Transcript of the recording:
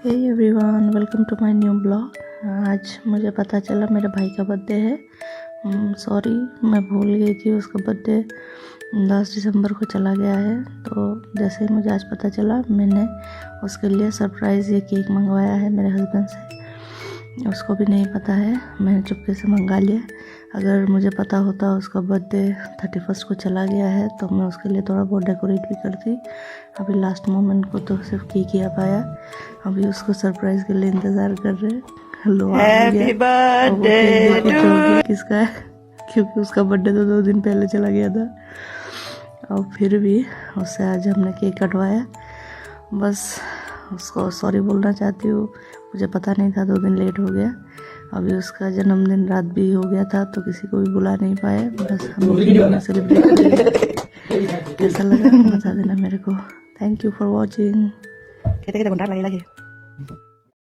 Hey everyone, welcome to my new blog. आज मुझे पता चला मेरे भाई का बर्थडे है। सॉरी, मैं भूल गई थी। उसका बर्थडे 10 दिसंबर को चला गया है। तो जैसे ही मुझे आज पता चला, मैंने उसके लिए सरप्राइज़ ये केक मंगवाया है मेरे हस्बैंड से। उसको भी नहीं पता है, मैंने चुपके से मंगा लिया। अगर मुझे पता होता उसका बर्थडे 31 को चला गया है तो मैं उसके लिए थोड़ा बहुत डेकोरेट भी करती। अभी लास्ट मोमेंट को तो सिर्फ केक ही आ पाया। अभी उसको सरप्राइज के लिए इंतज़ार कर रहे हैं। लो, हैप्पी बर्थडे किसका है, क्योंकि उसका बर्थडे तो 2 दिन पहले चला गया था। और फिर भी उससे आज हमने केक कटवाया। बस उसको सॉरी बोलना चाहती हूँ, मुझे पता नहीं था, 2 दिन लेट हो गया। अभी उसका जन्मदिन रात भी हो गया था तो किसी को भी बुला नहीं पाए। बस हम सेलिब्रेट करेंगे। कैसा लगा बता देना मेरे को। Thank you for watching. कहते कहते